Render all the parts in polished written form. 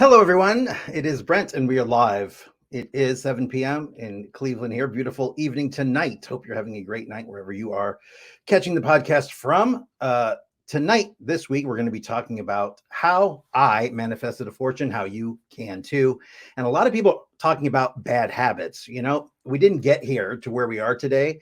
Hello, everyone. It is Brent, and we are live. It is 7 p.m. in Cleveland here. Beautiful evening tonight. Hope you're having a great night wherever you are catching the podcast from. Tonight, this week, we're going to be talking about how I manifested a fortune, how you can too. And a lot of people talking about bad habits. You know, we didn't get here to where we are today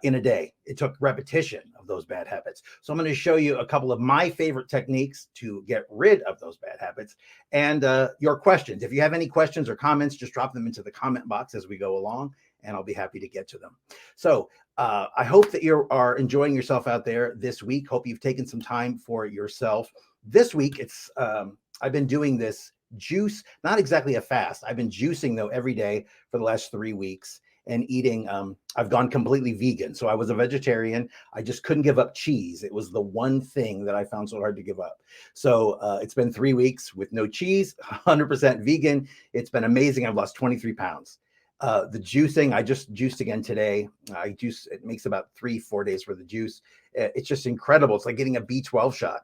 in a day. It took repetition of those bad habits. So I'm going to show you a couple of my favorite techniques to get rid of those bad habits and your questions. If you have any questions or comments, just drop them into the comment box as we go along, and I'll be happy to get to them. So I hope that you are enjoying yourself out there this week. Hope you've taken some time for yourself. This week, I've been doing this juice, not exactly a fast. I've been juicing though every day for the last 3 weeks and eating. I've gone completely vegan. So I was a vegetarian. I just couldn't give up cheese. It was the one thing that I found so hard to give up. So it's been 3 weeks with no cheese, 100% vegan. It's been amazing. I've lost 23 pounds. The juicing, I just juiced again today. It makes about 3-4 days for the juice. It's just incredible. It's like getting a B12 shot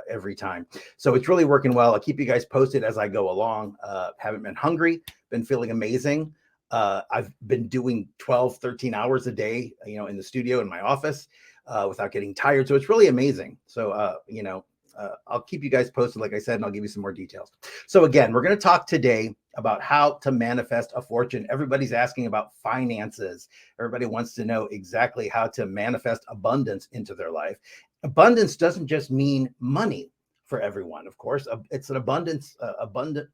every time. So it's really working well. I'll keep you guys posted as I go along. Haven't been hungry, been feeling amazing. I've been doing 12, 13 hours a day, in the studio, in my office, without getting tired. So it's really amazing. So, I'll keep you guys posted, like I said, and I'll give you some more details. So again, we're going to talk today about how to manifest a fortune. Everybody's asking about finances. Everybody wants to know exactly how to manifest abundance into their life. Abundance doesn't just mean money for everyone, of course. It's an abundant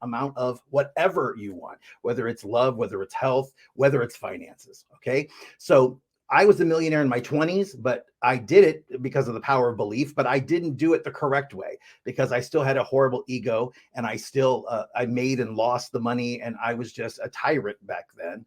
amount of whatever you want, whether it's love, whether it's health, whether it's finances. Okay. So I was a millionaire in my 20s, but I did it because of the power of belief, but I didn't do it the correct way because I still had a horrible ego, and I still, I made and lost the money, and I was just a tyrant back then.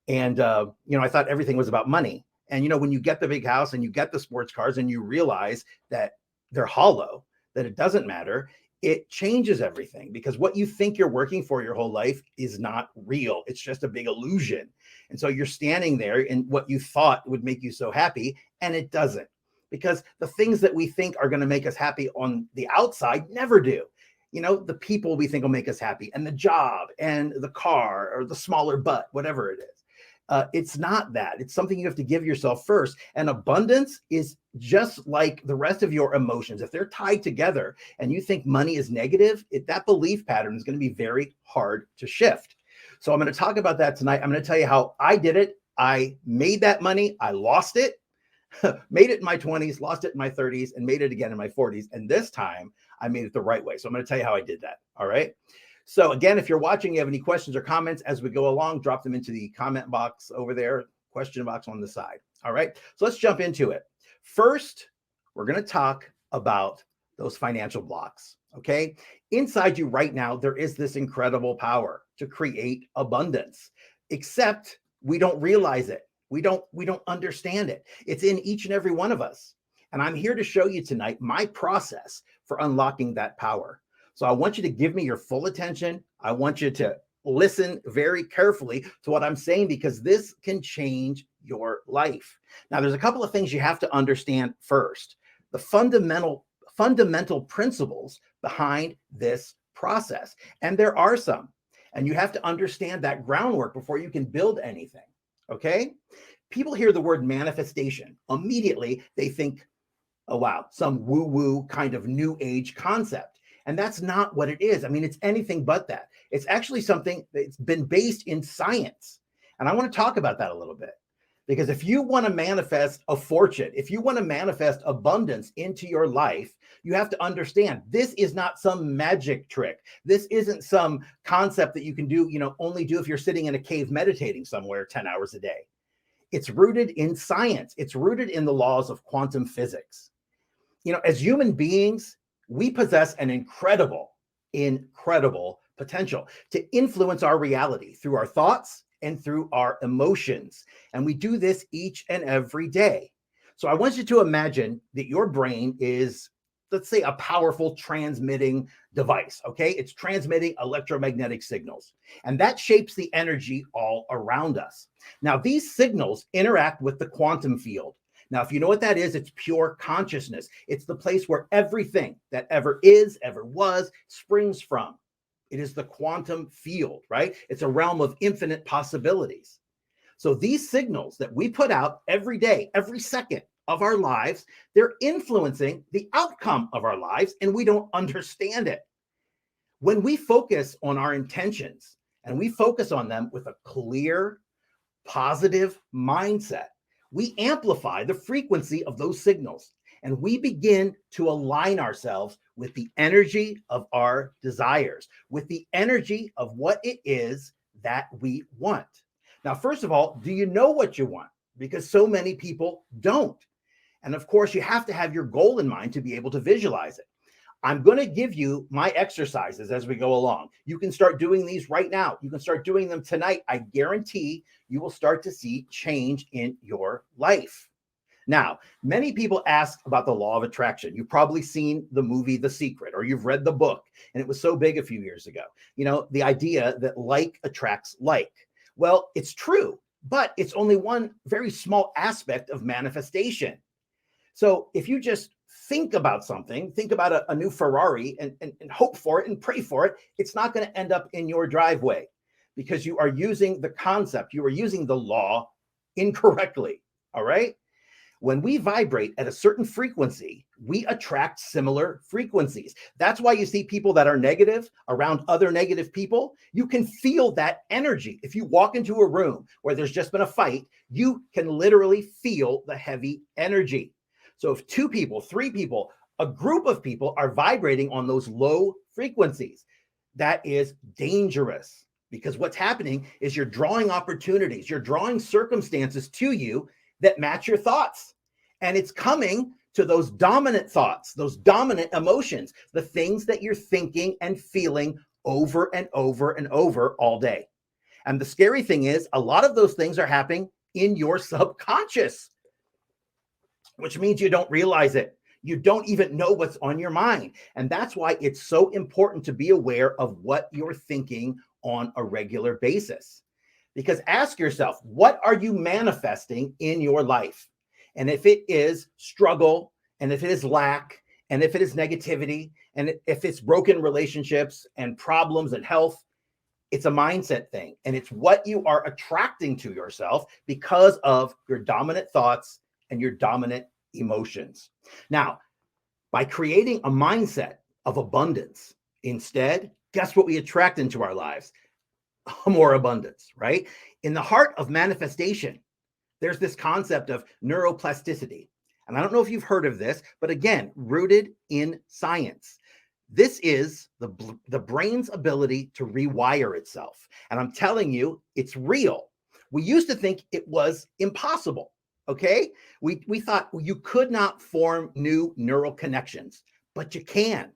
And, I thought everything was about money. And, when you get the big house and you get the sports cars and you realize that they're hollow, that it doesn't matter, it changes everything, because what you think you're working for your whole life is not real. It's just a big illusion. And so you're standing there in what you thought would make you so happy, and it doesn't, because the things that we think are going to make us happy on the outside never do. The people we think will make us happy, and the job and the car or the smaller butt, whatever it is. It's not that. It's something you have to give yourself first. And abundance is just like the rest of your emotions. If they're tied together and you think money is negative, that belief pattern is going to be very hard to shift. So I'm going to talk about that tonight. I'm going to tell you how I did it. I made that money. I lost it, made it in my 20s, lost it in my 30s, and made it again in my 40s. And this time I made it the right way. So I'm going to tell you how I did that. All right. So again, if you're watching, you have any questions or comments as we go along, drop them into the comment box over there, question box on the side. All right, so let's jump into it. First, we're going to talk about those financial blocks. Okay, inside you right now, there is this incredible power to create abundance, except we don't realize it. We don't understand it. It's in each and every one of us. And I'm here to show you tonight my process for unlocking that power. So I want you to give me your full attention. I want you to listen very carefully to what I'm saying, because this can change your life. Now, there's a couple of things you have to understand first. The fundamental principles behind this process. And there are some. And you have to understand that groundwork before you can build anything. Okay? People hear the word manifestation. Immediately, they think, oh, wow, some woo-woo kind of new age concept. And that's not what it is. I mean, it's anything but that. It's actually something that's been based in science. And I want to talk about that a little bit, because if you want to manifest a fortune, if you want to manifest abundance into your life, you have to understand this is not some magic trick. This isn't some concept that you can do, only do if you're sitting in a cave meditating somewhere 10 hours a day. It's rooted in science. It's rooted in the laws of quantum physics. As human beings, we possess an incredible potential to influence our reality through our thoughts and through our emotions. And we do this each and every day. So I want you to imagine that your brain is, let's say, a powerful transmitting device. Okay. It's transmitting electromagnetic signals, and that shapes the energy all around us. Now, these signals interact with the quantum field. Now, if you know what that is, it's pure consciousness. It's the place where everything that ever is, ever was, springs from. It is the quantum field, right? It's a realm of infinite possibilities. So these signals that we put out every day, every second of our lives, they're influencing the outcome of our lives, and we don't understand it. When we focus on our intentions and we focus on them with a clear, positive mindset, we amplify the frequency of those signals and we begin to align ourselves with the energy of our desires, with the energy of what it is that we want. Now, first of all, do you know what you want? Because so many people don't. And of course, you have to have your goal in mind to be able to visualize it. I'm going to give you my exercises as we go along. You can start doing these right now. You can start doing them tonight. I guarantee you will start to see change in your life. Now, many people ask about the law of attraction. You've probably seen the movie The Secret, or you've read the book, and it was so big a few years ago. You know, the idea that like attracts like. Well, it's true, but it's only one very small aspect of manifestation. So if you just think about something, think about a new Ferrari and hope for it and pray for it, it's not going to end up in your driveway because you are using the concept, you are using the law incorrectly. All right. When we vibrate at a certain frequency, we attract similar frequencies. That's why you see people that are negative around other negative people. You can feel that energy. If you walk into a room where there's just been a fight, you can literally feel the heavy energy. So if 2 people, 3 people, a group of people are vibrating on those low frequencies, that is dangerous because what's happening is you're drawing opportunities, you're drawing circumstances to you that match your thoughts. And it's coming to those dominant thoughts, those dominant emotions, the things that you're thinking and feeling over and over and over all day. And the scary thing is a lot of those things are happening in your subconscious, which means you don't realize it. You don't even know what's on your mind. And that's why it's so important to be aware of what you're thinking on a regular basis. Because ask yourself, what are you manifesting in your life? And if it is struggle, and if it is lack, and if it is negativity, and if it's broken relationships and problems and health, it's a mindset thing. And it's what you are attracting to yourself because of your dominant thoughts and your dominant emotions. Now, by creating a mindset of abundance instead, guess what we attract into our lives? More abundance, right? In the heart of manifestation, there's this concept of neuroplasticity. And I don't know if you've heard of this, but again, rooted in science. This is the brain's ability to rewire itself. And I'm telling you, it's real. We used to think it was impossible. Okay. We thought you could not form new neural connections, but you can.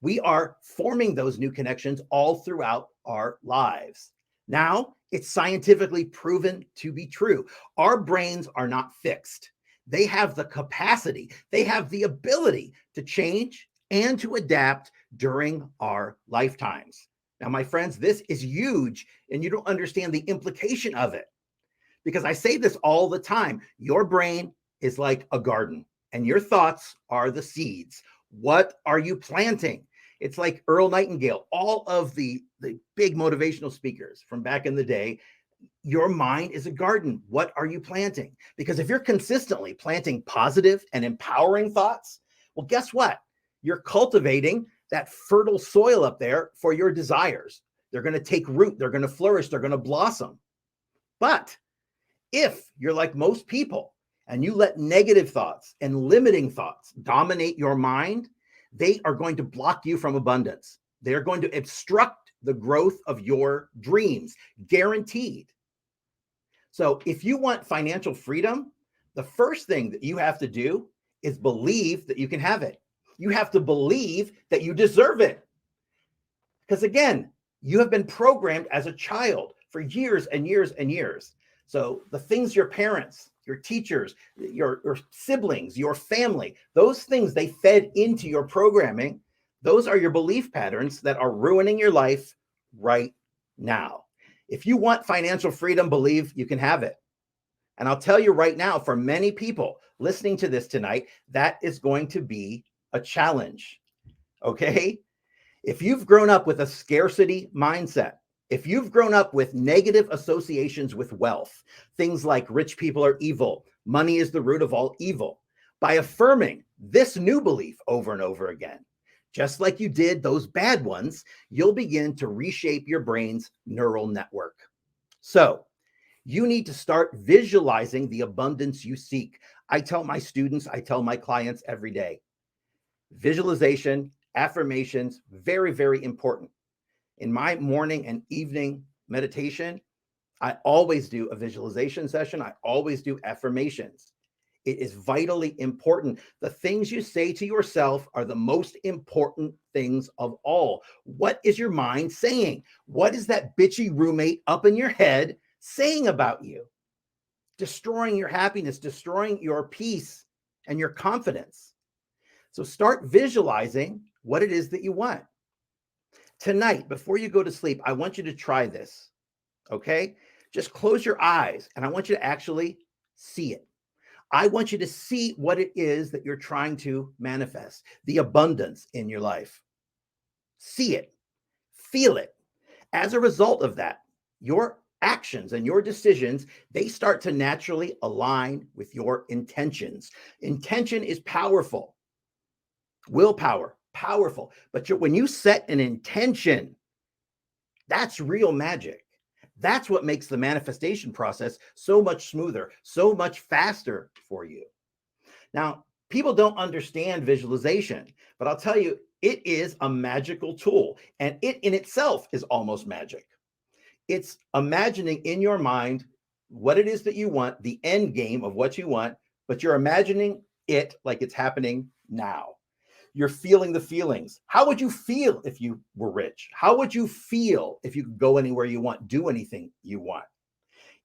We are forming those new connections all throughout our lives. Now, it's scientifically proven to be true. Our brains are not fixed. They have the capacity, they have the ability to change and to adapt during our lifetimes. Now, my friends, this is huge, and you don't understand the implication of it. Because I say this all the time, your brain is like a garden and your thoughts are the seeds. What are you planting? It's like Earl Nightingale, all of the big motivational speakers from back in the day. Your mind is a garden. What are you planting? Because if you're consistently planting positive and empowering thoughts, well, guess what? You're cultivating that fertile soil up there for your desires. They're going to take root. They're going to flourish. They're going to blossom. But if you're like most people and you let negative thoughts and limiting thoughts dominate your mind, they are going to block you from abundance. They're going to obstruct the growth of your dreams, guaranteed. So if you want financial freedom, the first thing that you have to do is believe that you can have it. You have to believe that you deserve it. Because again, you have been programmed as a child for years and years and years. So the things your parents, your teachers, your siblings, your family, those things they fed into your programming, those are your belief patterns that are ruining your life right now. If you want financial freedom, believe you can have it. And I'll tell you right now, for many people listening to this tonight, that is going to be a challenge. Okay? If you've grown up with a scarcity mindset, if you've grown up with negative associations with wealth, things like rich people are evil, money is the root of all evil, by affirming this new belief over and over again, just like you did those bad ones, you'll begin to reshape your brain's neural network. So you need to start visualizing the abundance you seek. I tell my students, I tell my clients every day, visualization, affirmations, very, very important. In my morning and evening meditation, I always do a visualization session. I always do affirmations. It is vitally important. The things you say to yourself are the most important things of all. What is your mind saying? What is that bitchy roommate up in your head saying about you? Destroying your happiness, destroying your peace and your confidence. So start visualizing what it is that you want. Tonight, before you go to sleep, I want you to try this, okay? Just close your eyes and I want you to actually see it. I want you to see what it is that you're trying to manifest, the abundance in your life. See it, feel it. As a result of that, your actions and your decisions, they start to naturally align with your intentions. Intention is powerful. Willpower, powerful. But when you set an intention, that's real magic. That's what makes the manifestation process so much smoother, so much faster for you. Now, people don't understand visualization, but I'll tell you, it is a magical tool, and it in itself is almost magic. It's imagining in your mind what it is that you want, the end game of what you want, but you're imagining it like it's happening now. You're feeling the feelings. How would you feel if you were rich? How would you feel if you could go anywhere you want, do anything you want?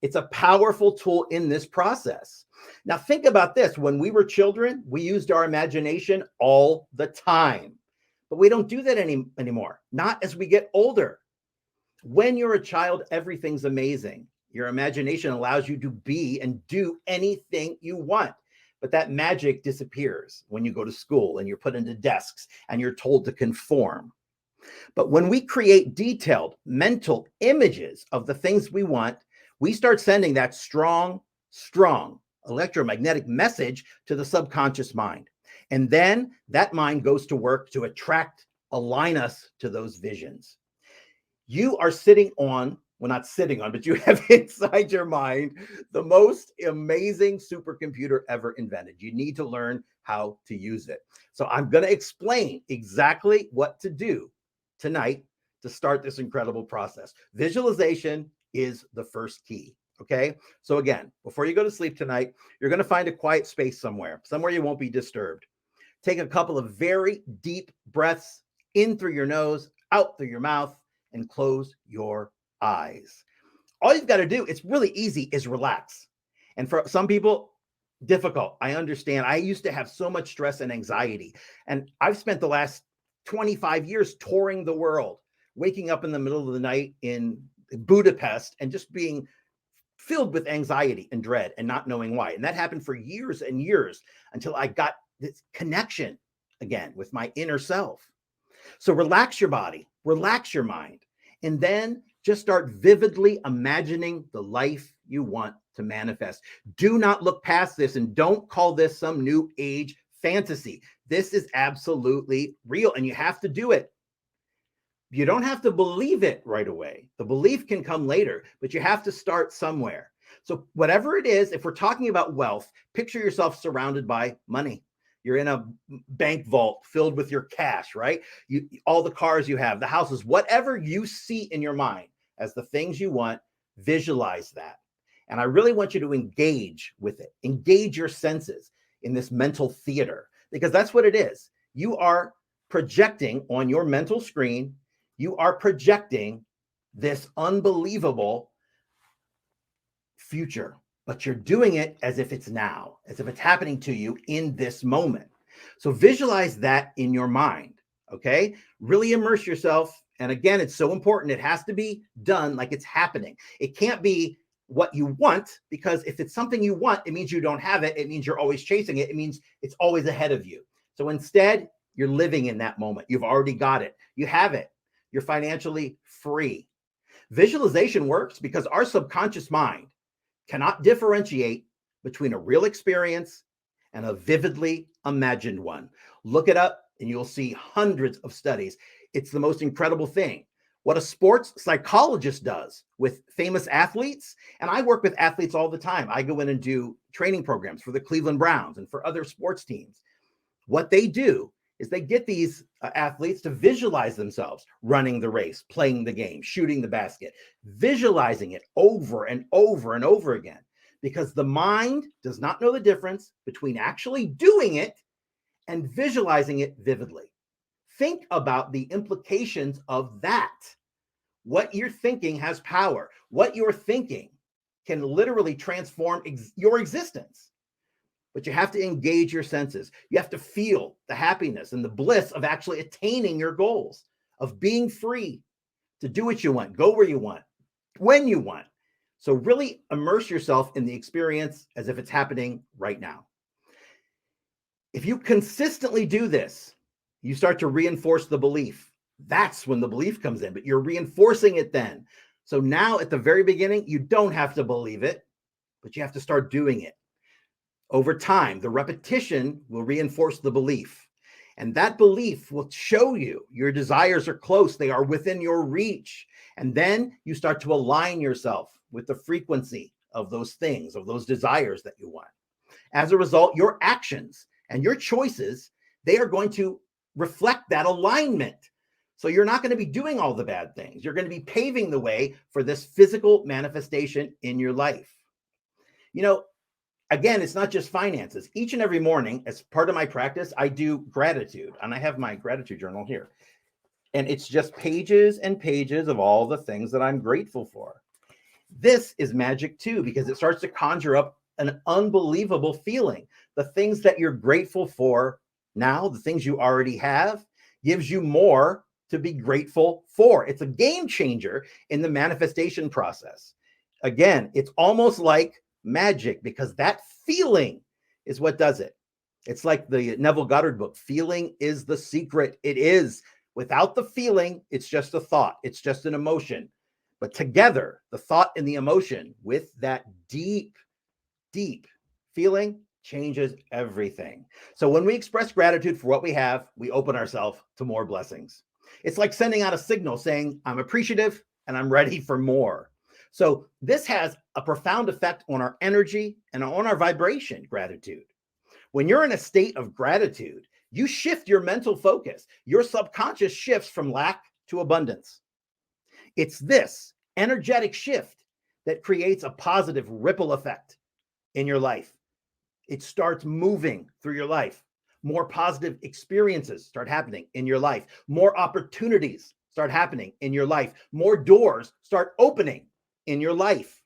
It's a powerful tool in this process. Now, think about this. When we were children, we used our imagination all the time, but we don't do that anymore, not as we get older. When you're a child, everything's amazing. Your imagination allows you to be and do anything you want. But that magic disappears when you go to school and you're put into desks and you're told to conform. But when we create detailed mental images of the things we want, we start sending that strong electromagnetic message to the subconscious mind. And then that mind goes to work to align us to those visions. You are sitting on, well, not sitting on, but you have inside your mind the most amazing supercomputer ever invented. You need to learn how to use it. So I'm going to explain exactly what to do tonight to start this incredible process. Visualization is the first key. Okay. So again, before you go to sleep tonight, you're going to find a quiet space somewhere you won't be disturbed. Take a couple of very deep breaths in through your nose, out through your mouth, and close your eyes. All you've got to do, it's really easy, is relax. And for some people, difficult. I understand. I used to have so much stress and anxiety. And I've spent the last 25 years touring the world, waking up in the middle of the night in Budapest and just being filled with anxiety and dread and not knowing why. And that happened for years and years until I got this connection again with my inner self. So relax your body, relax your mind, and then just start vividly imagining the life you want to manifest. Do not look past this and don't call this some new age fantasy. This is absolutely real and you have to do it. You don't have to believe it right away. The belief can come later, but you have to start somewhere. So whatever it is, if we're talking about wealth, picture yourself surrounded by money. You're in a bank vault filled with your cash, right? All the cars you have, the houses, whatever you see in your mind as the things you want, visualize that. And I really want you to engage with it. Engage your senses in this mental theater, because that's what it is. You are projecting on your mental screen. You are projecting this unbelievable future, but you're doing it as if it's now, as if it's happening to you in this moment. So visualize that in your mind, okay? Really immerse yourself. And again, it's so important. It has to be done like it's happening. It can't be what you want, because if it's something you want, it means you don't have it. It means you're always chasing it. It means it's always ahead of you. So instead, You're living in that moment. You've already got it. You have it. You're financially free. Visualization works because our subconscious mind cannot differentiate between a real experience and a vividly imagined one. Look it up and you'll see hundreds of studies. It's the most incredible thing. What a sports psychologist does with famous athletes, and I work with athletes all the time. I go in and do training programs for the Cleveland Browns and for other sports teams. What they do is they get these athletes to visualize themselves running the race, playing the game, shooting the basket, visualizing it over and over and over again, because the mind does not know the difference between actually doing it and visualizing it vividly. Think about the implications of that. What you're thinking has power. What you're thinking can literally transform your existence. But you have to engage your senses. You have to feel the happiness and the bliss of actually attaining your goals, of being free to do what you want, go where you want, when you want. So really immerse yourself in the experience as if it's happening right now. If you consistently do this, you start to reinforce the belief. That's when the belief comes in, but you're reinforcing it then. So now at the very beginning, you don't have to believe it, but you have to start doing it. Over time, the repetition will reinforce the belief. And that belief will show you your desires are close. They are within your reach. And then you start to align yourself with the frequency of those things, of those desires that you want. As a result, your actions and your choices, they are going to reflect that alignment. So you're not going to be doing all the bad things. You're going to be paving the way for this physical manifestation in your life. You know, again, it's not just finances. Each and every morning, as part of my practice, I do gratitude. And I have my gratitude journal here. And it's just pages and pages of all the things that I'm grateful for. This is magic too, because it starts to conjure up an unbelievable feeling. The things that you're grateful for now, the things you already have, gives you more to be grateful for. It's a game changer in the manifestation process. Again, it's almost like magic, because that feeling is what does it. It's like the Neville Goddard book, Feeling is the Secret. It is. Without the feeling, it's just a thought. It's just an emotion. But together, the thought and the emotion with that deep, deep feeling changes everything. So when we express gratitude for what we have, we open ourselves to more blessings. It's like sending out a signal saying, I'm appreciative and I'm ready for more. So this has a profound effect on our energy and on our vibration, gratitude. When you're in a state of gratitude, you shift your mental focus. Your subconscious shifts from lack to abundance. It's this energetic shift that creates a positive ripple effect in your life. It starts moving through your life. More positive experiences start happening in your life. More opportunities start happening in your life. More doors start opening in your life.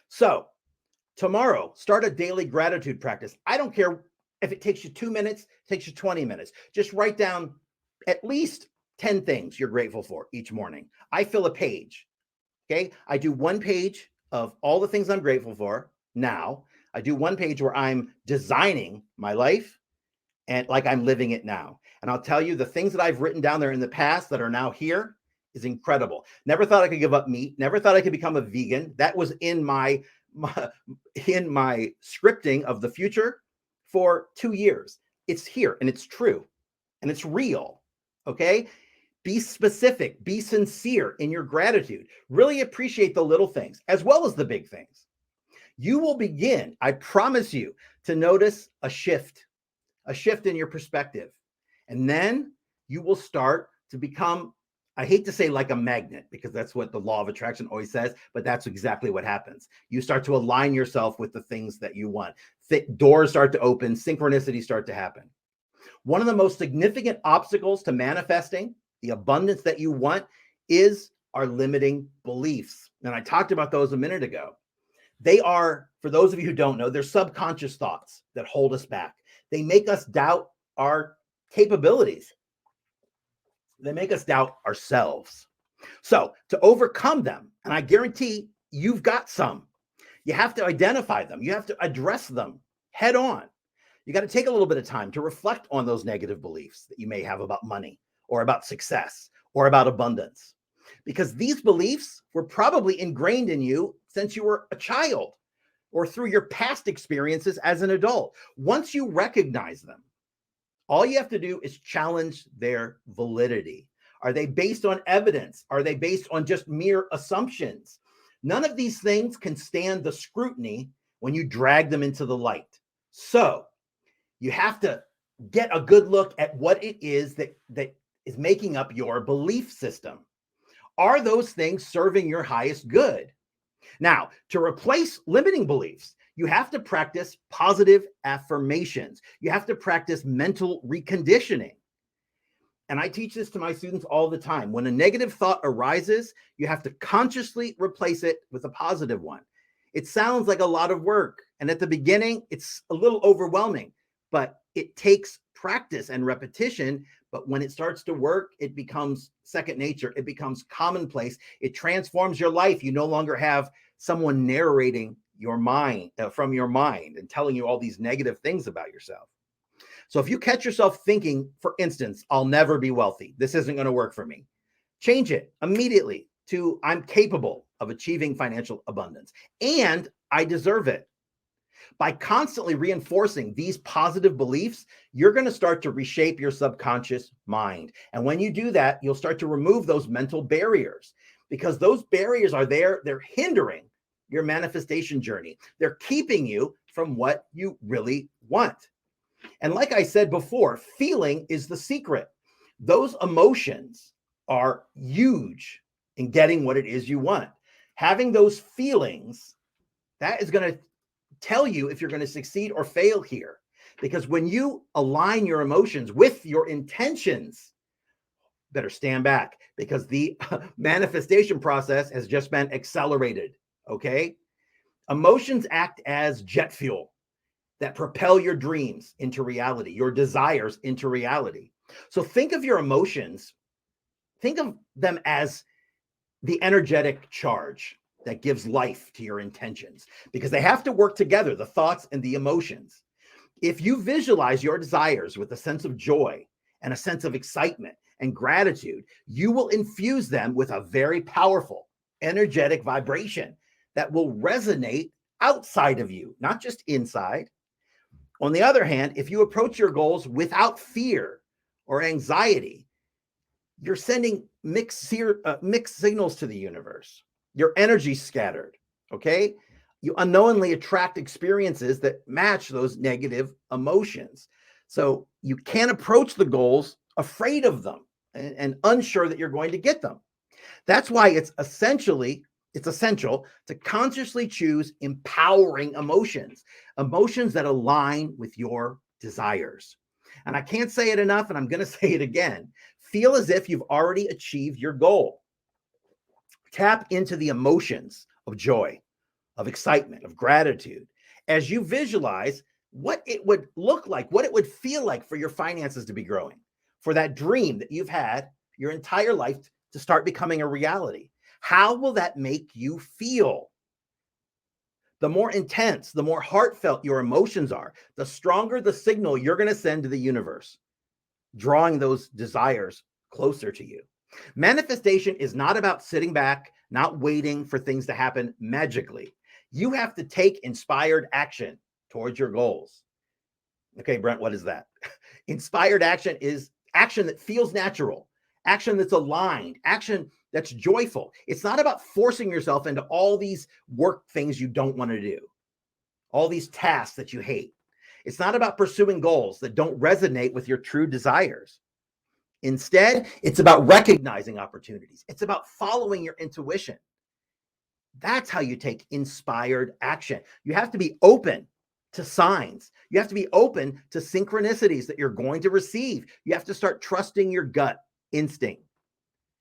So tomorrow, start a daily gratitude practice. I don't care if it takes you 2 minutes, takes you 20 minutes. Just write down at least 10 things you're grateful for each morning. I fill a page. Okay. I do one page of all the things I'm grateful for now. I do one page where I'm designing my life and like I'm living it now. And I'll tell you, the things that I've written down there in the past that are now here is incredible. Never thought I could give up meat. Never thought I could become a vegan. That was in my scripting of the future for 2 years. It's here and it's true and it's real. Okay. Be specific, be sincere in your gratitude. Really appreciate the little things as well as the big things. You will begin, I promise you, to notice a shift in your perspective. And then you will start to become, I hate to say like a magnet, because that's what the law of attraction always says, but that's exactly what happens. You start to align yourself with the things that you want. Doors start to open, synchronicities start to happen. One of the most significant obstacles to manifesting the abundance that you want is our limiting beliefs. And I talked about those a minute ago. They are, for those of you who don't know, they're subconscious thoughts that hold us back. They make us doubt our capabilities. They make us doubt ourselves. So to overcome them, and I guarantee you've got some, you have to identify them. You have to address them head on. You got to take a little bit of time to reflect on those negative beliefs that you may have about money or about success or about abundance, because these beliefs were probably ingrained in you since you were a child or through your past experiences as an adult. Once you recognize them, all you have to do is challenge their validity. Are they based on evidence? Are they based on just mere assumptions? None of these things can stand the scrutiny when you drag them into the light. So you have to get a good look at what it is that is making up your belief system. Are those things serving your highest good? Now, to replace limiting beliefs, you have to practice positive affirmations. You have to practice mental reconditioning. And I teach this to my students all the time. When a negative thought arises, you have to consciously replace it with a positive one. It sounds like a lot of work. And at the beginning, it's a little overwhelming, but it takes practice and repetition. But when it starts to work, it becomes second nature. It becomes commonplace. It transforms your life. You no longer have someone narrating your mind from your mind and telling you all these negative things about yourself. So if you catch yourself thinking, for instance, I'll never be wealthy, this isn't going to work for me, change it immediately to I'm capable of achieving financial abundance and I deserve it. By constantly reinforcing these positive beliefs, you're going to start to reshape your subconscious mind. And when you do that, you'll start to remove those mental barriers, because those barriers are there. They're hindering your manifestation journey. They're keeping you from what you really want. And like I said before, feeling is the secret. Those emotions are huge in getting what it is you want. Having those feelings, that is going to tell you if you're going to succeed or fail here. Because when you align your emotions with your intentions, better stand back, because the manifestation process has just been accelerated. Okay. Emotions act as jet fuel that propel your dreams into reality, your desires into reality. So think of your emotions, think of them as the energetic charge that gives life to your intentions, because they have to work together, the thoughts and the emotions. If you visualize your desires with a sense of joy and a sense of excitement and gratitude, you will infuse them with a very powerful, energetic vibration that will resonate outside of you, not just inside. On the other hand, if you approach your goals without fear or anxiety, you're sending mixed signals to the universe. Your energy's scattered, okay? You unknowingly attract experiences that match those negative emotions. So you can't approach the goals afraid of them and unsure that you're going to get them. That's why it's essential to consciously choose empowering emotions, emotions that align with your desires. And I can't say it enough, and I'm going to say it again. Feel as if you've already achieved your goal. Tap into the emotions of joy, of excitement, of gratitude, as you visualize what it would look like, what it would feel like for your finances to be growing, for that dream that you've had your entire life to start becoming a reality. How will that make you feel? The more intense, the more heartfelt your emotions are, the stronger the signal you're going to send to the universe, drawing those desires closer to you. Manifestation is not about sitting back, not waiting for things to happen magically. You have to take inspired action towards your goals. Okay, Brent, what is that? Inspired action is action that feels natural, action that's aligned, action that's joyful. It's not about forcing yourself into all these work things you don't want to do, all these tasks that you hate. It's not about pursuing goals that don't resonate with your true desires. Instead, it's about recognizing opportunities. It's about following your intuition. That's how you take inspired action. You have to be open to signs. You have to be open to synchronicities that you're going to receive. You have to start trusting your gut instinct.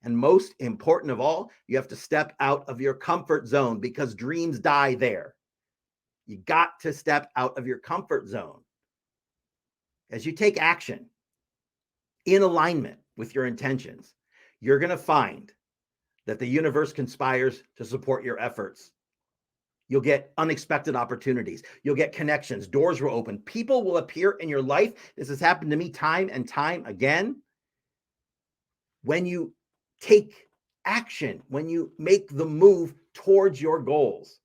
And most important of all, you have to step out of your comfort zone, because dreams die there. You got to step out of your comfort zone. As you take action in alignment with your intentions, you're going to find that the universe conspires to support your efforts. You'll get unexpected opportunities. You'll get connections. Doors will open. People will appear in your life. This has happened to me time and time again. When you take action, when you make the move towards your goals.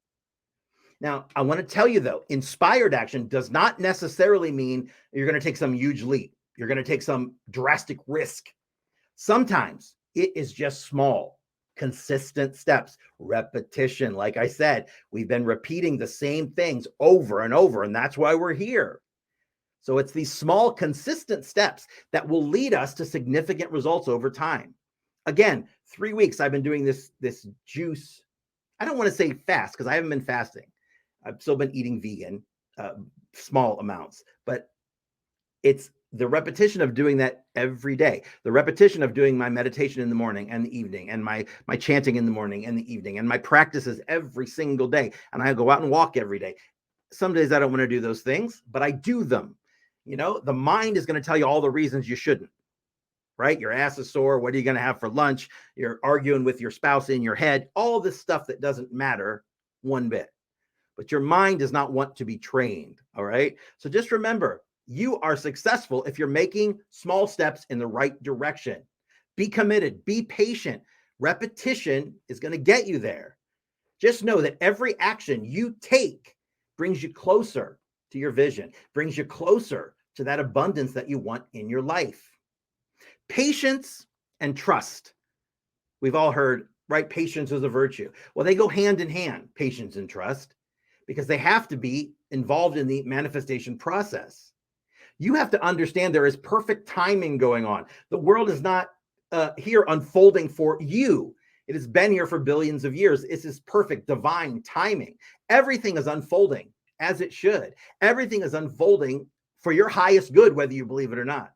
Now, I want to tell you though, inspired action does not necessarily mean you're going to take some huge leap. You're going to take some drastic risk. Sometimes it is just small, consistent steps, repetition. Like I said, we've been repeating the same things over and over, and that's why we're here. So it's these small, consistent steps that will lead us to significant results over time. Again, 3 weeks I've been doing this juice. I don't want to say fast because I haven't been fasting. I've still been eating vegan, small amounts, but it's the repetition of doing that every day, the repetition of doing my meditation in the morning and the evening, and my chanting in the morning and the evening, and my practices every single day. And I go out and walk every day. Some days I don't want to do those things, but I do them. You know, the mind is going to tell you all the reasons you shouldn't, right? Your ass is sore. What are you going to have for lunch? You're arguing with your spouse in your head, all this stuff that doesn't matter one bit. But your mind does not want to be trained, all right? So just remember, you are successful if you're making small steps in the right direction. Be committed, be patient. Repetition is going to get you there. Just know that every action you take brings you closer to your vision, brings you closer to that abundance that you want in your life. Patience and trust. We've all heard, right? Patience is a virtue. Well, they go hand in hand, patience and trust, because they have to be involved in the manifestation process. You have to understand there is perfect timing going on. The world is not here unfolding for you. It has been here for billions of years. It's this perfect divine timing. Everything is unfolding as it should. Everything is unfolding for your highest good, whether you believe it or not.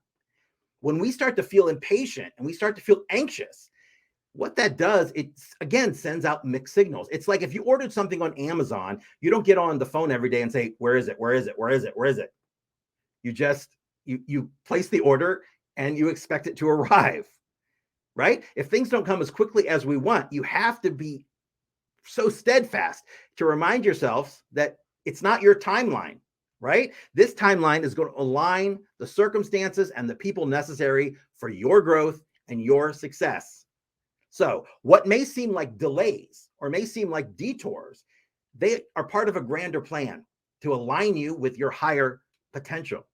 When we start to feel impatient and we start to feel anxious, what that does, it again sends out mixed signals. It's like if you ordered something on Amazon, you don't get on the phone every day and say, where is it? Where is it? Where is it? Where is it? You just, you place the order and you expect it to arrive, right? If things don't come as quickly as we want, you have to be so steadfast to remind yourselves that it's not your timeline, right? This timeline is going to align the circumstances and the people necessary for your growth and your success. So what may seem like delays or may seem like detours, they are part of a grander plan to align you with your higher potential.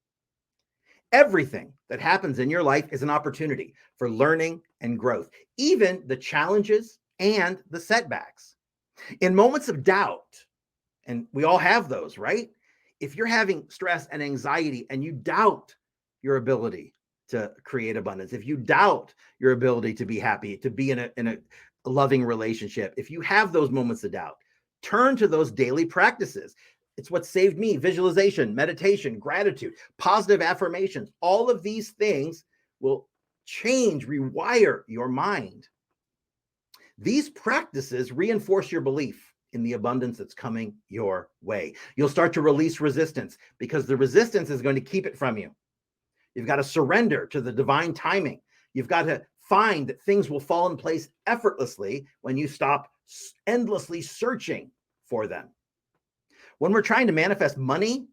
Everything that happens in your life is an opportunity for learning and growth, even the challenges and the setbacks. In moments of doubt, and we all have those, right? If you're having stress and anxiety and you doubt your ability to create abundance, if you doubt your ability to be happy, to be in a loving relationship, if you have those moments of doubt, turn to those daily practices. It's what saved me: visualization, meditation, gratitude, positive affirmations. All of these things will change, rewire your mind. These practices reinforce your belief in the abundance that's coming your way. You'll start to release resistance because the resistance is going to keep it from you. You've got to surrender to the divine timing. You've got to find that things will fall in place effortlessly when you stop endlessly searching for them. When we're trying to manifest money,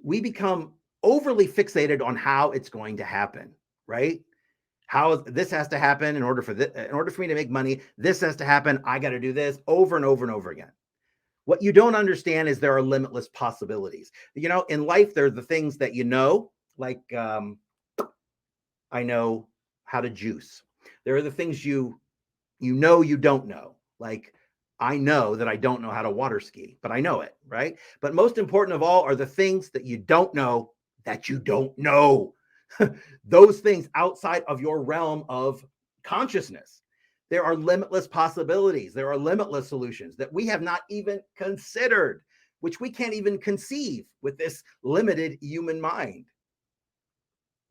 we become overly fixated on how it's going to happen, right? How this has to happen in order for me to make money. This has to happen. I got to do this over and over and over again. What you don't understand is there are limitless possibilities. You know, in life, there are the things that you know, like I know how to juice. There are the things you know you don't know, like I know that I don't know how to water ski, but I know it, right? But most important of all are the things that you don't know that you don't know. Those things outside of your realm of consciousness. There are limitless possibilities. There are limitless solutions that we have not even considered, which we can't even conceive with this limited human mind.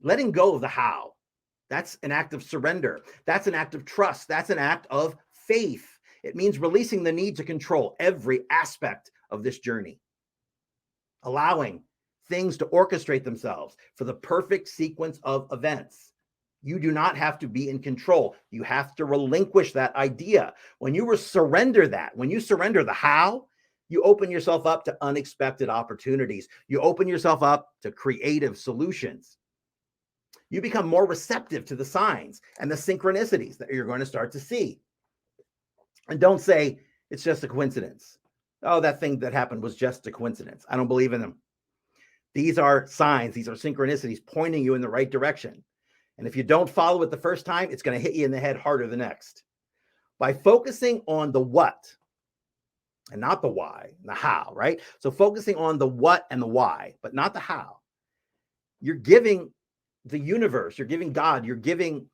Letting go of the how, that's an act of surrender. That's an act of trust. That's an act of faith. It means releasing the need to control every aspect of this journey, allowing things to orchestrate themselves for the perfect sequence of events. You do not have to be in control. You have to relinquish that idea. When you surrender that, when you surrender the how, You open yourself up to unexpected opportunities. You open yourself up to creative solutions. You become more receptive to the signs and the synchronicities that you're going to start to see. And don't say it's just a coincidence. Oh, that thing that happened was just a coincidence. I don't believe in them. These are signs, these are synchronicities pointing you in the right direction. And if you don't follow it the first time, it's going to hit you in the head harder the next. By focusing on the what and not the why, the how, right? So focusing on the what and the why, but not the how. You're giving the universe, you're giving God, you're giving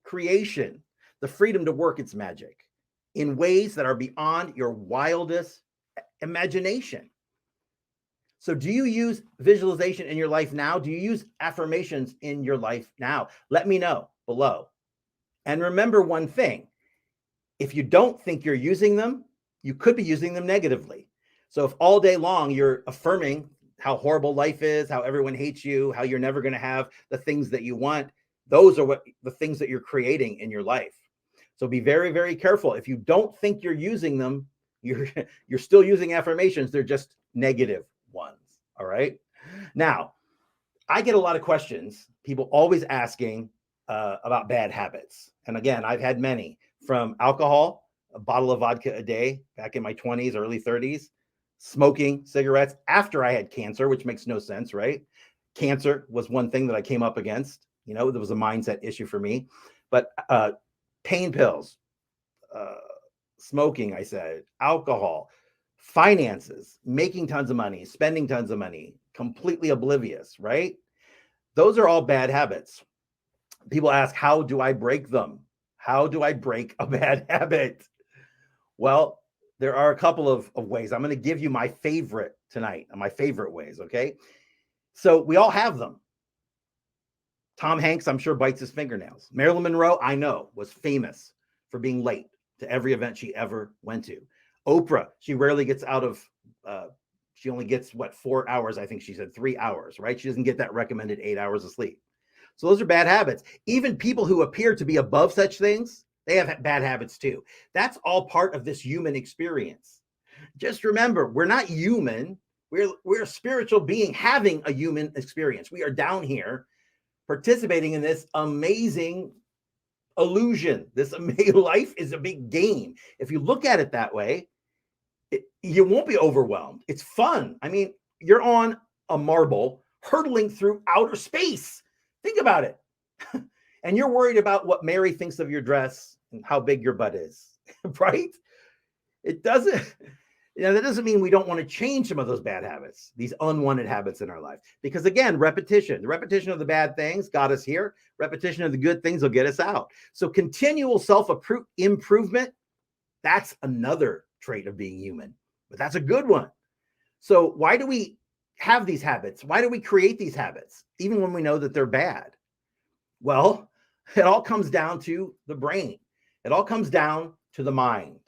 creation the freedom to work its magic in ways that are beyond your wildest imagination. So do you use visualization in your life now? Do you use affirmations in your life now? Let me know below. And remember one thing, if you don't think you're using them, you could be using them negatively. So if all day long you're affirming how horrible life is, how everyone hates you, how you're never going to have the things that you want, those are what the things that you're creating in your life. So be very, very careful. If you don't think you're using them, you're still using affirmations. They're just negative ones. All right. Now, I get a lot of questions, people always asking about bad habits. And again, I've had many, from alcohol, a bottle of vodka a day back in my 20s, early 30s, smoking cigarettes after I had cancer, which makes no sense, right? Cancer was one thing that I came up against. You know, there was a mindset issue for me. But pain pills, smoking, I said, alcohol, finances, making tons of money, spending tons of money, completely oblivious, right? Those are all bad habits. People ask, how do I break them? How do I break a bad habit? Well, there are a couple of ways. I'm going to give you my favorite tonight, my favorite ways, okay? So we all have them. Tom Hanks, I'm sure, bites his fingernails. Marilyn Monroe, I know, was famous for being late to every event she ever went to. Oprah, she rarely gets out of, she only gets, 4 hours? I think she said 3 hours, right? She doesn't get that recommended 8 hours of sleep. So those are bad habits. Even people who appear to be above such things, they have bad habits too. That's all part of this human experience. Just remember, we're not human. We're a spiritual being having a human experience. We are down here participating in this amazing illusion. This amazing life is a big game. If you look at it that way, you won't be overwhelmed. It's fun. I mean, you're on a marble hurtling through outer space. Think about it. And you're worried about what Mary thinks of your dress and how big your butt is, right? It doesn't, that doesn't mean we don't want to change some of those bad habits, these unwanted habits in our life. Because again, repetition, the repetition of the bad things got us here. Repetition of the good things will get us out. So continual self-improvement, that's another trait of being human, but that's a good one. So why do we have these habits? Why do we create these habits, even when we know that they're bad? Well, it all comes down to the brain. It all comes down to the mind.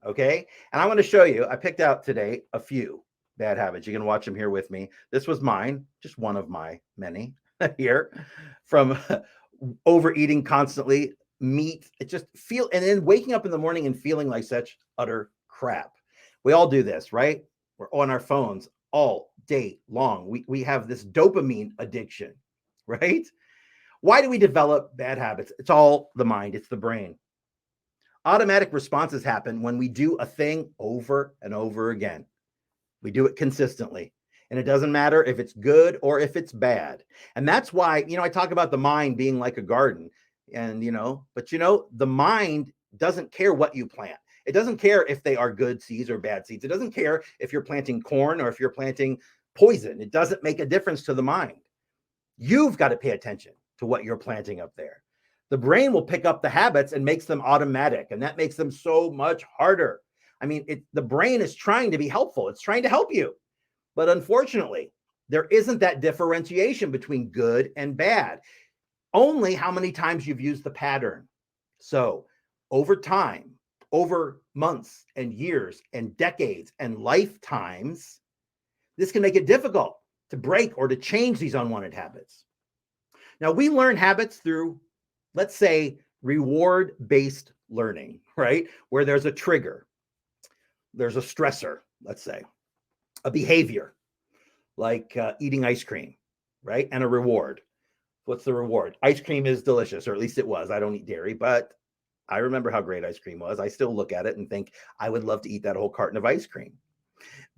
Okay. And I want to show you, I picked out today a few bad habits. You can watch them here with me. This was mine, just one of my many here, from overeating constantly, meat. It just and then waking up in the morning and feeling like such utter crap. We all do this, right? We're on our phones all day long. We have this dopamine addiction, right? Why do we develop bad habits? It's all the mind. It's the brain. Automatic responses happen when we do a thing over and over again. We do it consistently. And it doesn't matter if it's good or if it's bad. And that's why, I talk about the mind being like a garden. And, but the mind doesn't care what you plant. It doesn't care if they are good seeds or bad seeds. It doesn't care if you're planting corn or if you're planting poison. It doesn't make a difference to the mind. You've got to pay attention to what you're planting up there. The brain will pick up the habits and makes them automatic, and that makes them so much harder. I mean, the brain is trying to be helpful. It's trying to help you. But unfortunately, there isn't that differentiation between good and bad. Only how many times you've used the pattern. So over time, over months and years and decades and lifetimes, this can make it difficult to break or to change these unwanted habits. Now, we learn habits through, let's say, reward-based learning, right? Where there's a trigger, there's a stressor, let's say. a behavior like eating ice cream, right? And a reward. What's the reward? Ice cream is delicious, or at least it was. I don't eat dairy, but I remember how great ice cream was. I still look at it and think I would love to eat that whole carton of ice cream.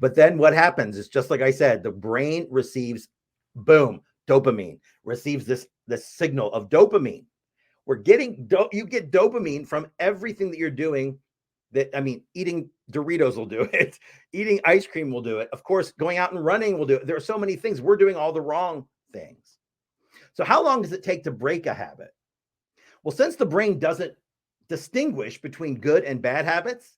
But then what happens is, just like I said, the brain receives, boom, dopamine, receives this signal of dopamine. You get dopamine from everything that you're doing. Eating Doritos will do it. Eating ice cream will do it. Of course, going out and running will do it. There are so many things. We're doing all the wrong things. So how long does it take to break a habit? Well, since the brain doesn't distinguish between good and bad habits,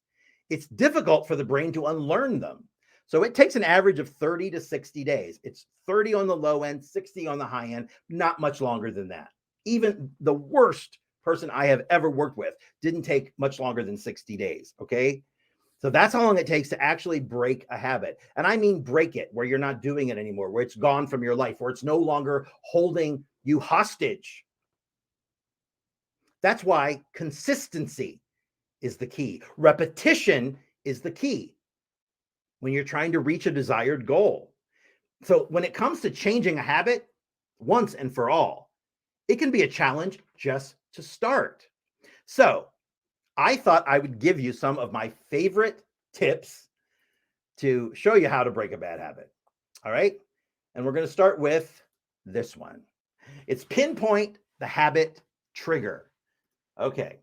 it's difficult for the brain to unlearn them. So it takes an average of 30 to 60 days. It's 30 on the low end, 60 on the high end, not much longer than that. Even the worst person I have ever worked with didn't take much longer than 60 days. Okay. So that's how long it takes to actually break a habit. And I mean break it where you're not doing it anymore, where it's gone from your life, where it's no longer holding you hostage. That's why consistency is the key. Repetition is the key when you're trying to reach a desired goal. So when it comes to changing a habit once and for all, it can be a challenge just to start. So I thought I would give you some of my favorite tips to show you how to break a bad habit. All right. And we're going to start with this one. It's pinpoint the habit trigger. Okay.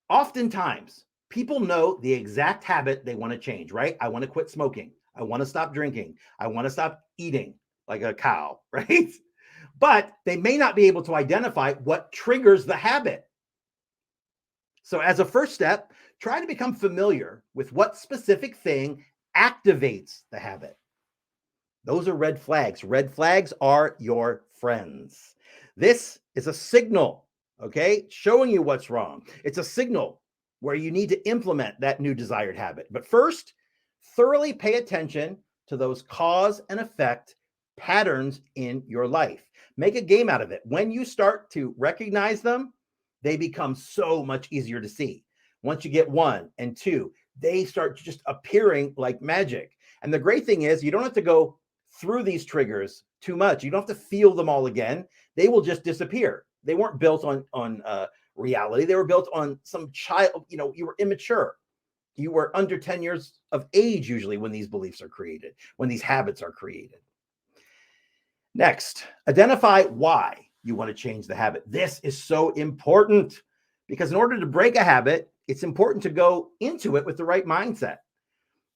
Oftentimes, people know the exact habit they want to change, right? I want to quit smoking. I want to stop drinking. I want to stop eating like a cow, right? But they may not be able to identify what triggers the habit. So as a first step, try to become familiar with what specific thing activates the habit. Those are red flags. Red flags are your friends. This is a signal, okay, showing you what's wrong. It's a signal where you need to implement that new desired habit. But first, thoroughly pay attention to those cause and effect patterns in your life. Make a game out of it. When you start to recognize them, they become so much easier to see. Once you get 1 and 2, they start just appearing like magic. And the great thing is you don't have to go through these triggers too much. You don't have to feel them all again. They will just disappear. They weren't built on reality. They were built on some child, you were immature. You were under 10 years of age usually when these beliefs are created, when these habits are created. Next, identify why you want to change the habit. This is so important because in order to break a habit, it's important to go into it with the right mindset.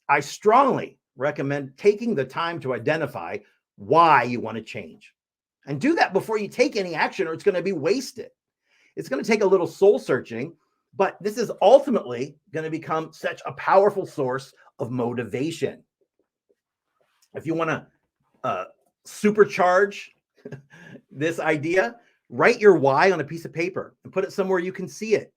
I strongly recommend taking the time to identify why you want to change and do that before you take any action, or it's going to be wasted. It's going to take a little soul searching, but this is ultimately going to become such a powerful source of motivation. If you want to supercharge this idea, write your why on a piece of paper and put it somewhere you can see it.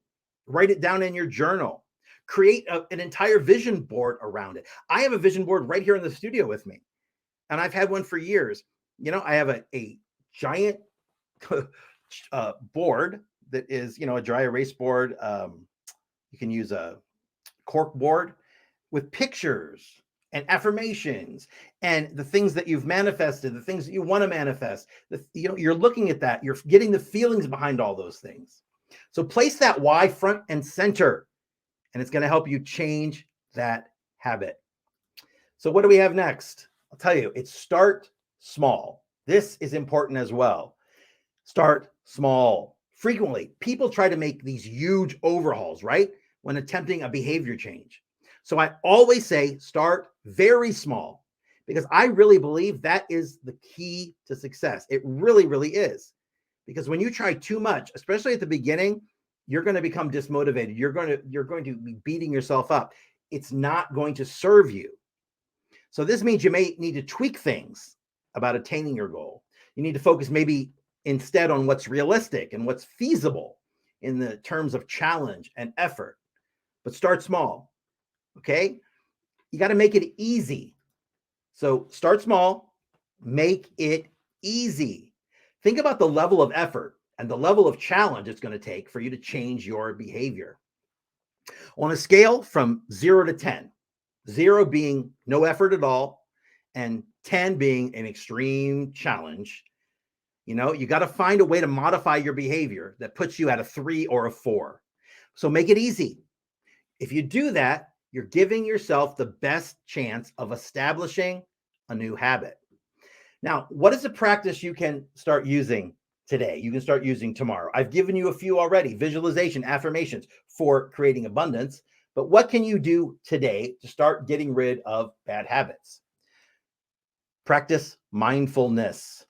Write it down in your journal. Create an entire vision board around it. I have a vision board right here in the studio with me, and I've had one for years. I have a giant board that is, a dry erase board. You can use a cork board with pictures and affirmations and the things that you've manifested, the things that you want to manifest. You're looking at that. You're getting the feelings behind all those things. So place that why front and center, and it's going to help you change that habit. So what do we have next? I'll tell you, it's start small. This is important as well. Start small. Frequently, people try to make these huge overhauls, right? When attempting a behavior change. So I always say start very small, because I really believe that is the key to success. It really, really is. Because when you try too much, especially at the beginning, you're going to become dismotivated. You're going to be beating yourself up. It's not going to serve you. So this means you may need to tweak things about attaining your goal. You need to focus maybe instead on what's realistic and what's feasible in the terms of challenge and effort. But start small. Okay? You got to make it easy. So start small, make it easy. Think about the level of effort and the level of challenge it's going to take for you to change your behavior. On a scale from 0 to 10, 0 being no effort at all, and 10 being an extreme challenge, you got to find a way to modify your behavior that puts you at a 3 or a 4. So make it easy. If you do that, you're giving yourself the best chance of establishing a new habit. Now, what is a practice you can start using today? You can start using tomorrow. I've given you a few already: visualization, affirmations for creating abundance. But what can you do today to start getting rid of bad habits? Practice mindfulness,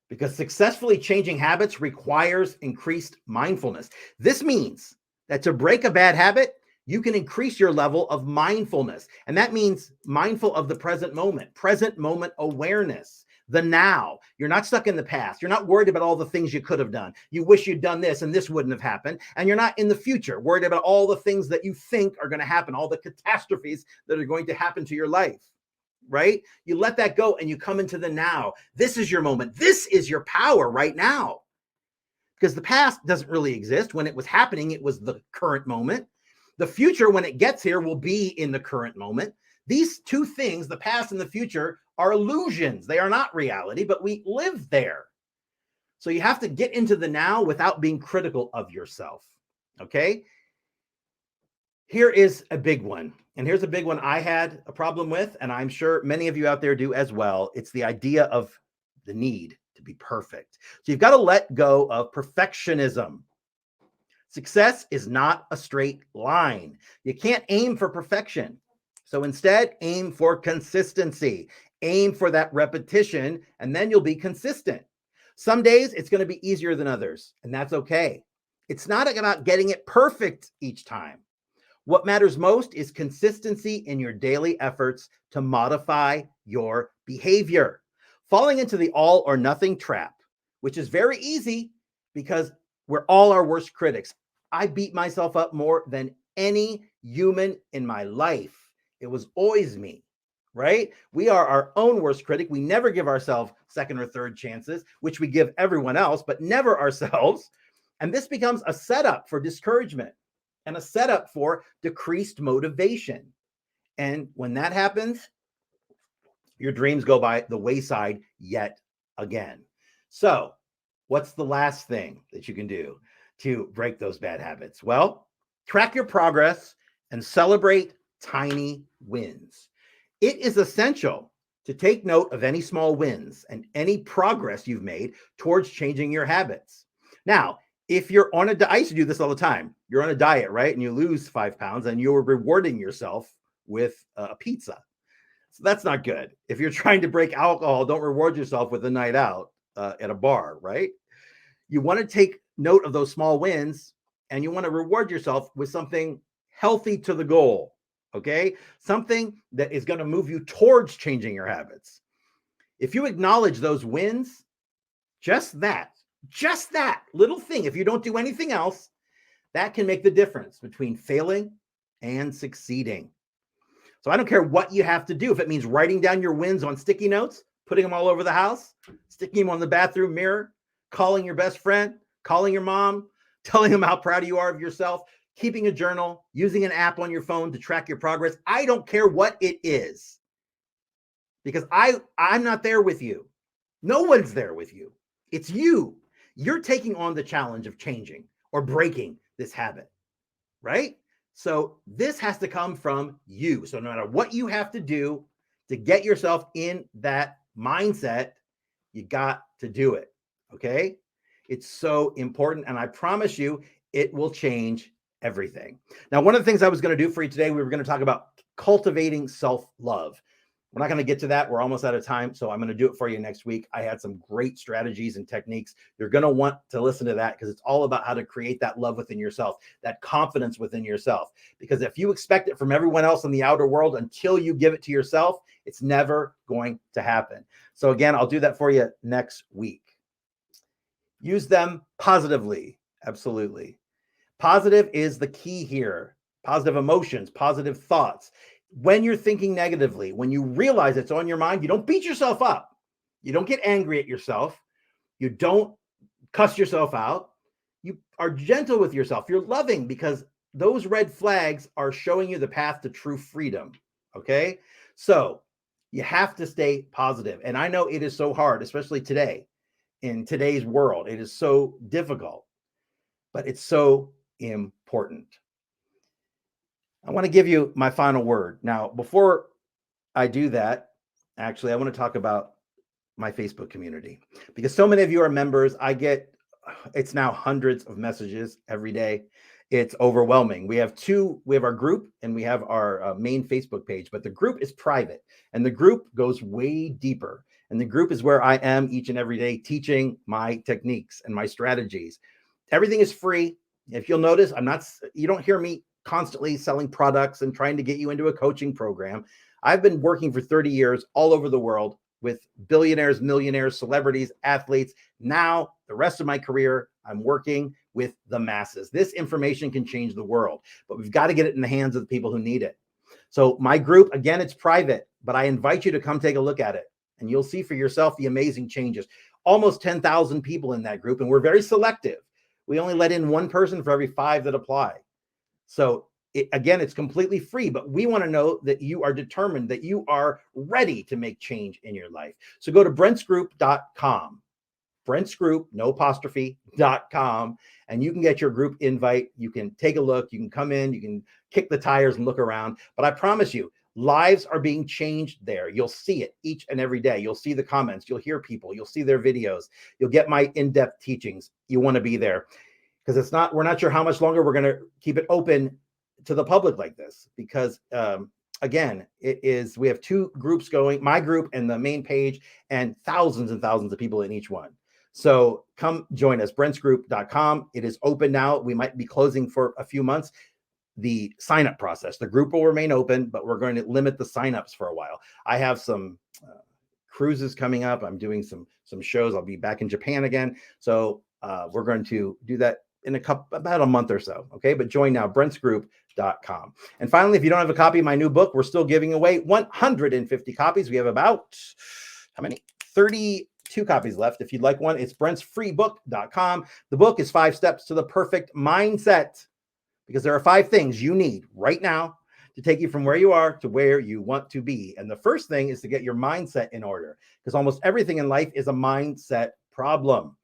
because successfully changing habits requires increased mindfulness. This means that to break a bad habit, you can increase your level of mindfulness. And that means mindful of the present moment awareness, the now. You're not stuck in the past. You're not worried about all the things you could have done. You wish you'd done this and this wouldn't have happened. And you're not in the future worried about all the things that you think are going to happen, all the catastrophes that are going to happen to your life, right? You let that go and you come into the now. This is your moment. This is your power right now. Because the past doesn't really exist. When it was happening, it was the current moment. The future, when it gets here, will be in the current moment. These two things, the past and the future, are illusions. They are not reality, but we live there. So you have to get into the now without being critical of yourself, okay? Here is a big one. And here's a big one I had a problem with, and I'm sure many of you out there do as well. It's the idea of the need to be perfect. So you've got to let go of perfectionism. Success is not a straight line. You can't aim for perfection. So instead, aim for consistency. Aim for that repetition, and then you'll be consistent. Some days it's going to be easier than others, and that's okay. It's not about getting it perfect each time. What matters most is consistency in your daily efforts to modify your behavior. Falling into the all or nothing trap, which is very easy because we're all our worst critics. I beat myself up more than any human in my life. It was always me, right? We are our own worst critic. We never give ourselves second or third chances, which we give everyone else, but never ourselves. And this becomes a setup for discouragement and a setup for decreased motivation. And when that happens, your dreams go by the wayside yet again. So what's the last thing that you can do to break those bad habits? Well, track your progress and celebrate tiny wins. It is essential to take note of any small wins and any progress you've made towards changing your habits. Now, if you're on I used to do this all the time. You're on a diet, right? And you lose 5 pounds and you're rewarding yourself with a pizza. So that's not good. If you're trying to break alcohol, don't reward yourself with a night out at a bar, right? You want to take note of those small wins and you want to reward yourself with something healthy to the goal, okay? Something that is going to move you towards changing your habits. If you acknowledge those wins, just that little thing, if you don't do anything else, that can make the difference between failing and succeeding. So I don't care what you have to do. If it means writing down your wins on sticky notes, putting them all over the house, sticking them on the bathroom mirror, calling your best friend, calling your mom, telling them how proud you are of yourself, keeping a journal, using an app on your phone to track your progress. I don't care what it is, because I'm not there with you. No one's there with you. It's you. You're taking on the challenge of changing or breaking this habit, right? So this has to come from you. So no matter what you have to do to get yourself in that mindset, you got to do it, okay? It's so important, and I promise you, it will change everything. Now, one of the things I was going to do for you today, we were going to talk about cultivating self-love. We're not going to get to that. We're almost out of time, so I'm going to do it for you next week. I had some great strategies and techniques. You're going to want to listen to that because it's all about how to create that love within yourself, that confidence within yourself. Because if you expect it from everyone else in the outer world until you give it to yourself, it's never going to happen. So again, I'll do that for you next week. Use them positively. Absolutely. Positive is the key here. Positive emotions, positive thoughts. When you're thinking negatively, when you realize it's on your mind, you don't beat yourself up. You don't get angry at yourself. You don't cuss yourself out. You are gentle with yourself. You're loving, because those red flags are showing you the path to true freedom. Okay? So You have to stay positive. And I know it is so hard, especially today, in today's world. It is so difficult, but it's so important. I want to give you my final word. Now, before I do that, actually, I want to talk about my Facebook community because so many of you are members. It's now hundreds of messages every day. It's overwhelming. We have our group and we have our main Facebook page, but the group is private and the group goes way deeper. And the group is where I am each and every day teaching my techniques and my strategies. Everything is free. If you'll notice, you don't hear me constantly selling products and trying to get you into a coaching program. I've been working for 30 years all over the world with billionaires, millionaires, celebrities, athletes. Now, the rest of my career, I'm working with the masses. This information can change the world, but we've got to get it in the hands of the people who need it. So my group, again, it's private, but I invite you to come take a look at it and you'll see for yourself the amazing changes. Almost 10,000 people in that group, and we're very selective. We only let in one person for every 5 that apply. So it's completely free, but we want to know that you are determined, that you are ready to make change in your life. So go to brentsgroup.com, brentsgroup, no apostrophe.com, and you can get your group invite. You can take a look, you can come in, you can kick the tires and look around. But I promise you, lives are being changed there. You'll see it each and every day. You'll see the comments, you'll hear people, you'll see their videos, you'll get my in-depth teachings. You want to be there because we're not sure how much longer we're going to keep it open to the public like this, because again, we have 2 groups going, my group and the main page, and thousands of people in each one. So come join us, brentsgroup.com. It is open now. We might be closing for a few months. The sign-up process, the group will remain open, but we're going to limit the sign-ups for a while. I have some cruises coming up. I'm doing some shows. I'll be back in Japan again. So we're going to do that in about a month or so. Okay. But join now, brentsgroup.com. And finally, if you don't have a copy of my new book, we're still giving away 150 copies. We have about 32 copies left. If you'd like one, it's brentsfreebook.com. The book is 5 steps to the perfect mindset, because there are 5 things you need right now to take you from where you are to where you want to be. And the first thing is to get your mindset in order, because almost everything in life is a mindset problem.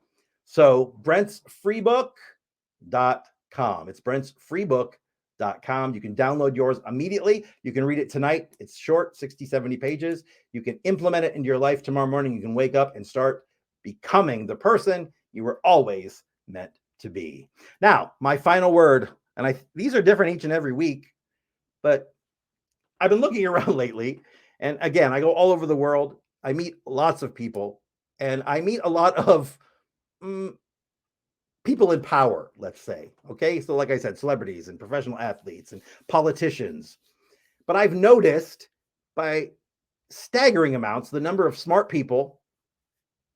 So brentsfreebook.com. It's brentsfreebook.com. You can download yours immediately. You can read it tonight. It's short, 60, 70 pages. You can implement it into your life tomorrow morning. You can wake up and start becoming the person you were always meant to be. Now, my final word, and these are different each and every week, but I've been looking around lately. And again, I go all over the world. I meet lots of people, and I meet a lot of people in power, let's say. Okay. So like I said, celebrities and professional athletes and politicians. But I've noticed by staggering amounts the number of smart people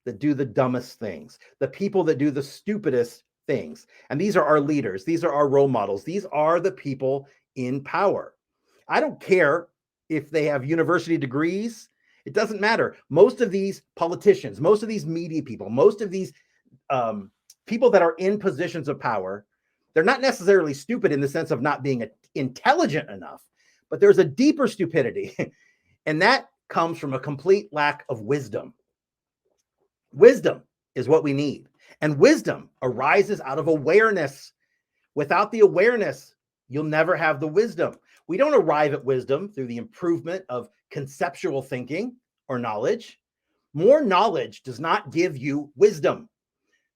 that do the dumbest things, the people that do the stupidest things. And these are our leaders. These are our role models. These are the people in power. I don't care if they have university degrees. It doesn't matter. Most of these politicians, most of these media people, most of these people that are in positions of power, they're not necessarily stupid in the sense of not being intelligent enough, but there's a deeper stupidity, and that comes from a complete lack of wisdom. Wisdom is what we need, and wisdom arises out of awareness. Without the awareness, you'll never have the wisdom. We don't arrive at wisdom through the improvement of conceptual thinking or knowledge. More knowledge does not give you wisdom.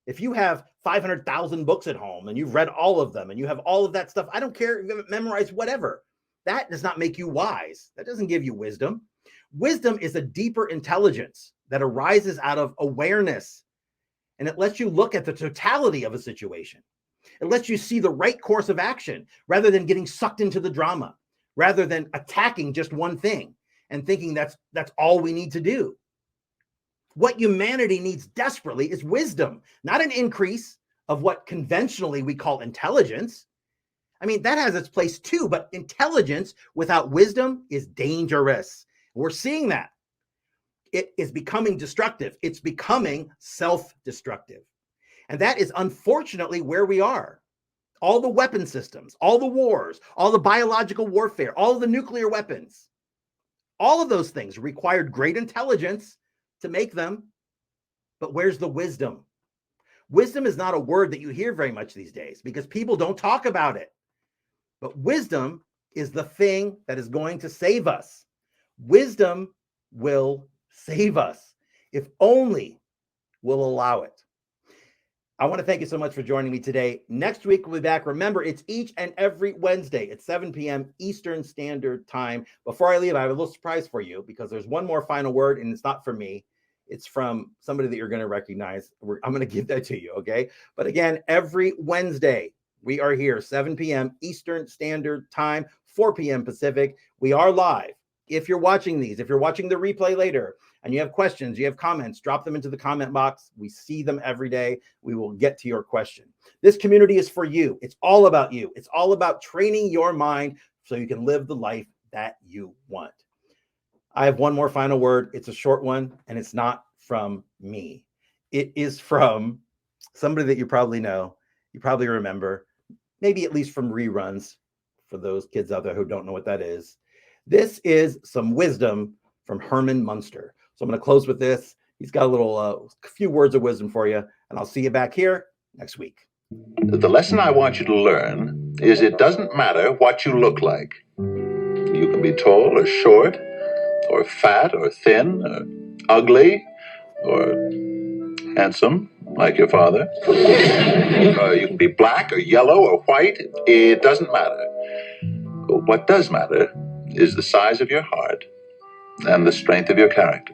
If you have 500,000 books at home and you've read all of them and you have all of that stuff, I don't care if you haven't memorized whatever. That does not make you wise. That doesn't give you wisdom. Wisdom is a deeper intelligence that arises out of awareness, and it lets you look at the totality of a situation. It lets you see the right course of action rather than getting sucked into the drama, rather than attacking just one thing and thinking that's all we need to do. What humanity needs desperately is wisdom, not an increase of what conventionally we call intelligence. I mean, that has its place too, but intelligence without wisdom is dangerous. We're seeing that. It is becoming destructive. It's becoming self-destructive. And that is unfortunately where we are. All the weapon systems, all the wars, all the biological warfare, all the nuclear weapons, All of those things required great intelligence to make them. But where's the wisdom? Wisdom is not a word that you hear very much these days because people don't talk about it. But wisdom is the thing that is going to save us. Wisdom will save us if only we'll allow it. I want to thank you so much for joining me today. Next week, we'll be back. Remember, it's each and every Wednesday at 7 p.m. Eastern Standard Time. Before I leave, I have a little surprise for you because there's one more final word, and it's not from me. It's from somebody that you're going to recognize. I'm going to give that to you, okay? But again, every Wednesday, we are here, 7 p.m. Eastern Standard Time, 4 p.m. Pacific. We are live. If you're watching these, if you're watching the replay later, and you have questions, you have comments, drop them into the comment box. We see them every day. We will get to your question. This community is for you. It's all about you. It's all about training your mind so you can live the life that you want. I have one more final word. It's a short one, and it's not from me. It is from somebody that you probably know, you probably remember, maybe at least from reruns, for those kids out there who don't know what that is. This is some wisdom from Herman Munster. So I'm going to close with this. He's got a few words of wisdom for you, and I'll see you back here next week. The lesson I want you to learn is it doesn't matter what you look like. You can be tall or short, or fat or thin, or ugly, or handsome, like your father. You can be black or yellow or white. It doesn't matter. But what does matter is the size of your heart and the strength of your character.